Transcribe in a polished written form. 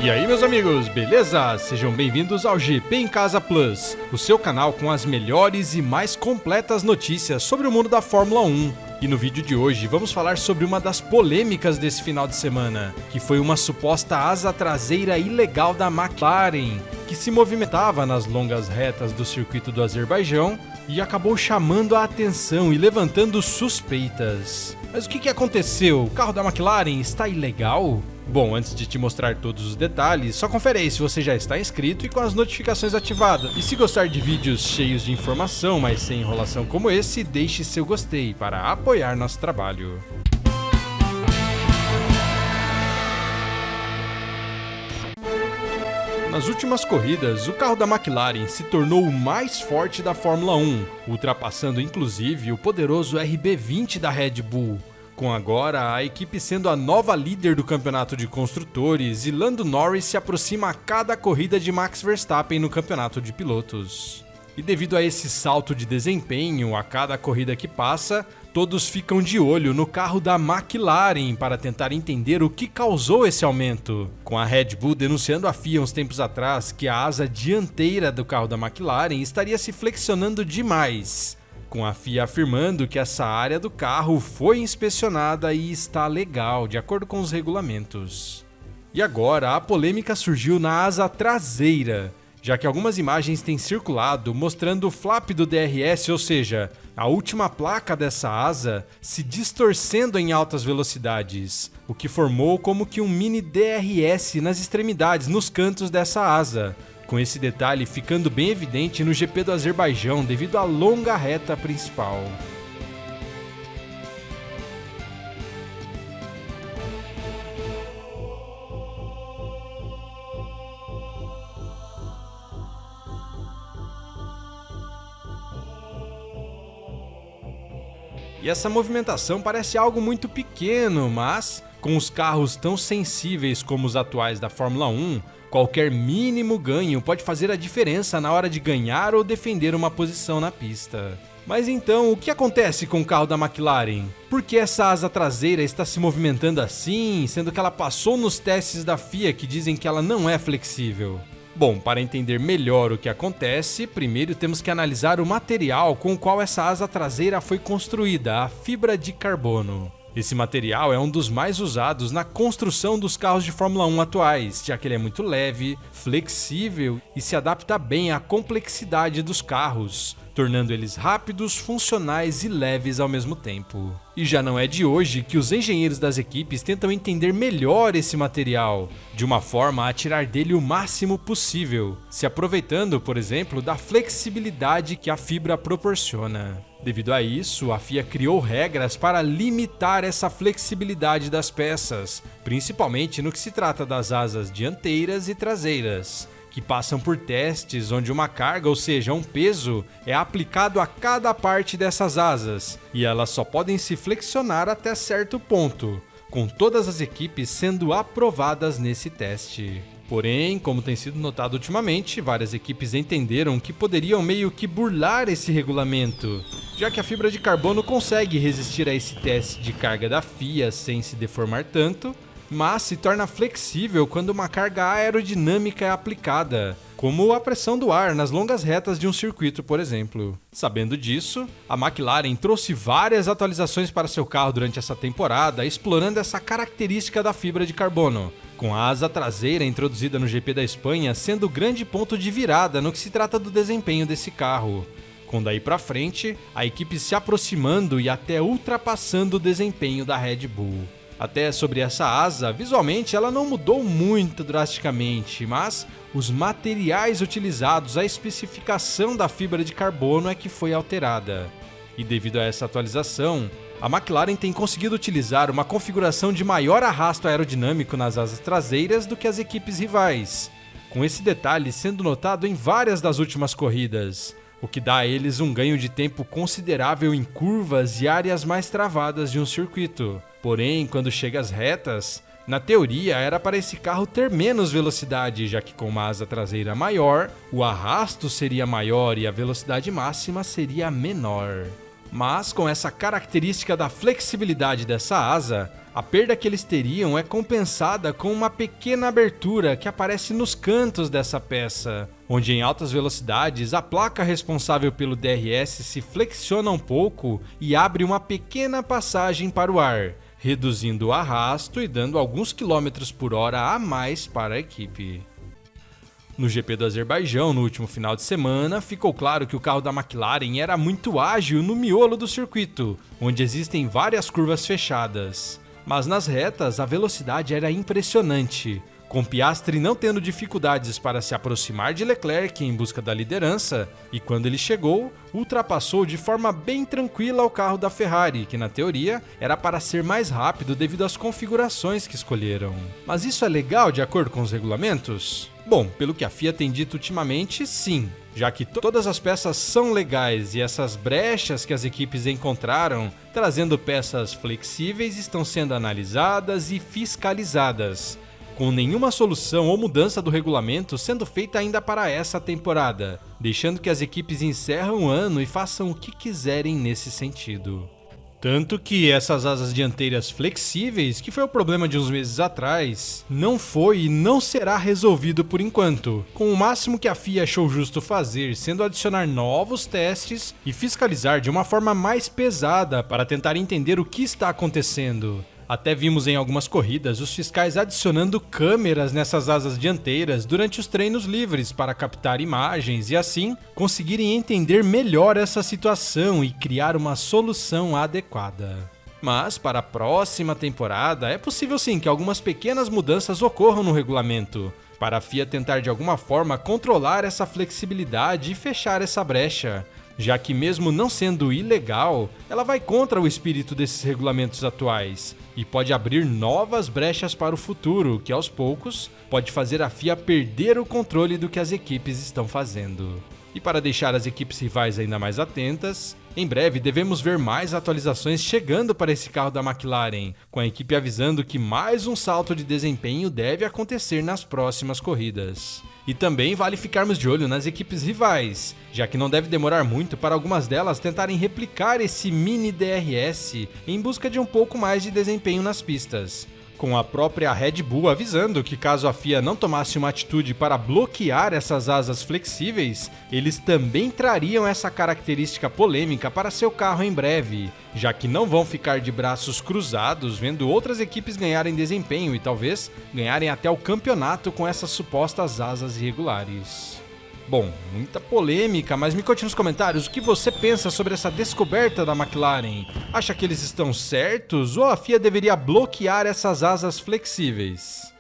E aí, meus amigos, beleza? Sejam bem-vindos ao GP em Casa Plus, o seu canal com as melhores e mais completas notícias sobre o mundo da Fórmula 1. E no vídeo de hoje vamos falar sobre uma das polêmicas desse final de semana, que foi uma suposta asa traseira ilegal da McLaren, que se movimentava nas longas retas do circuito do Azerbaijão e acabou chamando a atenção e levantando suspeitas. Mas o que aconteceu? O carro da McLaren está ilegal? Bom, antes de te mostrar todos os detalhes, só confere aí se você já está inscrito e com as notificações ativadas. E se gostar de vídeos cheios de informação, mas sem enrolação como esse, deixe seu gostei para apoiar nosso trabalho. Nas últimas corridas, o carro da McLaren se tornou o mais forte da Fórmula 1, ultrapassando inclusive o poderoso RB20 da Red Bull. Com agora a equipe sendo a nova líder do campeonato de construtores e Lando Norris se aproxima a cada corrida de Max Verstappen no campeonato de pilotos. E devido a esse salto de desempenho a cada corrida que passa, todos ficam de olho no carro da McLaren para tentar entender o que causou esse aumento. Com a Red Bull denunciando a FIA uns tempos atrás que a asa dianteira do carro da McLaren estaria se flexionando demais, com a FIA afirmando que essa área do carro foi inspecionada e está legal, de acordo com os regulamentos. E agora a polêmica surgiu na asa traseira, já que algumas imagens têm circulado mostrando o flap do DRS, ou seja, a última placa dessa asa, se distorcendo em altas velocidades, o que formou como que um mini DRS nas extremidades, nos cantos dessa asa, com esse detalhe ficando bem evidente no GP do Azerbaijão devido à longa reta principal. E essa movimentação parece algo muito pequeno, mas com os carros tão sensíveis como os atuais da Fórmula 1, qualquer mínimo ganho pode fazer a diferença na hora de ganhar ou defender uma posição na pista. Mas então, o que acontece com o carro da McLaren? Por que essa asa traseira está se movimentando assim, sendo que ela passou nos testes da FIA que dizem que ela não é flexível? Bom, para entender melhor o que acontece, primeiro temos que analisar o material com o qual essa asa traseira foi construída, a fibra de carbono. Esse material é um dos mais usados na construção dos carros de Fórmula 1 atuais, já que ele é muito leve, flexível e se adapta bem à complexidade dos carros, tornando eles rápidos, funcionais e leves ao mesmo tempo. E já não é de hoje que os engenheiros das equipes tentam entender melhor esse material, de uma forma a tirar dele o máximo possível, se aproveitando, por exemplo, da flexibilidade que a fibra proporciona. Devido a isso, a FIA criou regras para limitar essa flexibilidade das peças, principalmente no que se trata das asas dianteiras e traseiras, que passam por testes onde uma carga, ou seja, um peso, é aplicado a cada parte dessas asas, e elas só podem se flexionar até certo ponto, com todas as equipes sendo aprovadas nesse teste. Porém, como tem sido notado ultimamente, várias equipes entenderam que poderiam meio que burlar esse regulamento, já que a fibra de carbono consegue resistir a esse teste de carga da FIA sem se deformar tanto, mas se torna flexível quando uma carga aerodinâmica é aplicada, como a pressão do ar nas longas retas de um circuito, por exemplo. Sabendo disso, a McLaren trouxe várias atualizações para seu carro durante essa temporada, explorando essa característica da fibra de carbono, com a asa traseira introduzida no GP da Espanha sendo o grande ponto de virada no que se trata do desempenho desse carro, com daí pra frente a equipe se aproximando e até ultrapassando o desempenho da Red Bull. Até sobre essa asa, visualmente ela não mudou muito drasticamente, mas os materiais utilizados, a especificação da fibra de carbono é que foi alterada. E devido a essa atualização, a McLaren tem conseguido utilizar uma configuração de maior arrasto aerodinâmico nas asas traseiras do que as equipes rivais, com esse detalhe sendo notado em várias das últimas corridas, o que dá a eles um ganho de tempo considerável em curvas e áreas mais travadas de um circuito. Porém, quando chega às retas, na teoria era para esse carro ter menos velocidade, já que com uma asa traseira maior, o arrasto seria maior e a velocidade máxima seria menor. Mas com essa característica da flexibilidade dessa asa, A perda que eles teriam é compensada com uma pequena abertura que aparece nos cantos dessa peça, onde em altas velocidades a placa responsável pelo DRS se flexiona um pouco e abre uma pequena passagem para o ar, reduzindo o arrasto e dando alguns quilômetros por hora a mais para a equipe. No GP do Azerbaijão, no último final de semana, ficou claro que o carro da McLaren era muito ágil no miolo do circuito, onde existem várias curvas fechadas. Mas nas retas, a velocidade era impressionante, com Piastri não tendo dificuldades para se aproximar de Leclerc em busca da liderança, e quando ele chegou, ultrapassou de forma bem tranquila o carro da Ferrari, que na teoria era para ser mais rápido devido às configurações que escolheram. Mas isso é legal de acordo com os regulamentos? Bom, pelo que a FIA tem dito ultimamente, sim, já que todas as peças são legais e essas brechas que as equipes encontraram, trazendo peças flexíveis, estão sendo analisadas e fiscalizadas, com nenhuma solução ou mudança do regulamento sendo feita ainda para essa temporada, deixando que as equipes encerrem o ano e façam o que quiserem nesse sentido. Tanto que essas asas dianteiras flexíveis, que foi o problema de uns meses atrás, não foi e não será resolvido por enquanto, com o máximo que a FIA achou justo fazer sendo adicionar novos testes e fiscalizar de uma forma mais pesada para tentar entender o que está acontecendo. Até vimos em algumas corridas os fiscais adicionando câmeras nessas asas dianteiras durante os treinos livres para captar imagens e assim conseguirem entender melhor essa situação e criar uma solução adequada. Mas para a próxima temporada é possível sim que algumas pequenas mudanças ocorram no regulamento, para a FIA tentar de alguma forma controlar essa flexibilidade e fechar essa brecha, já que mesmo não sendo ilegal, ela vai contra o espírito desses regulamentos atuais e pode abrir novas brechas para o futuro, que aos poucos pode fazer a FIA perder o controle do que as equipes estão fazendo. E para deixar as equipes rivais ainda mais atentas, em breve devemos ver mais atualizações chegando para esse carro da McLaren, com a equipe avisando que mais um salto de desempenho deve acontecer nas próximas corridas. E também vale ficarmos de olho nas equipes rivais, já que não deve demorar muito para algumas delas tentarem replicar esse mini DRS em busca de um pouco mais de desempenho nas pistas, com a própria Red Bull avisando que caso a FIA não tomasse uma atitude para bloquear essas asas flexíveis, eles também trariam essa característica polêmica para seu carro em breve, já que não vão ficar de braços cruzados vendo outras equipes ganharem desempenho e talvez ganharem até o campeonato com essas supostas asas irregulares. Bom, muita polêmica, mas me conte nos comentários o que você pensa sobre essa descoberta da McLaren. Acha que eles estão certos ou a FIA deveria bloquear essas asas flexíveis?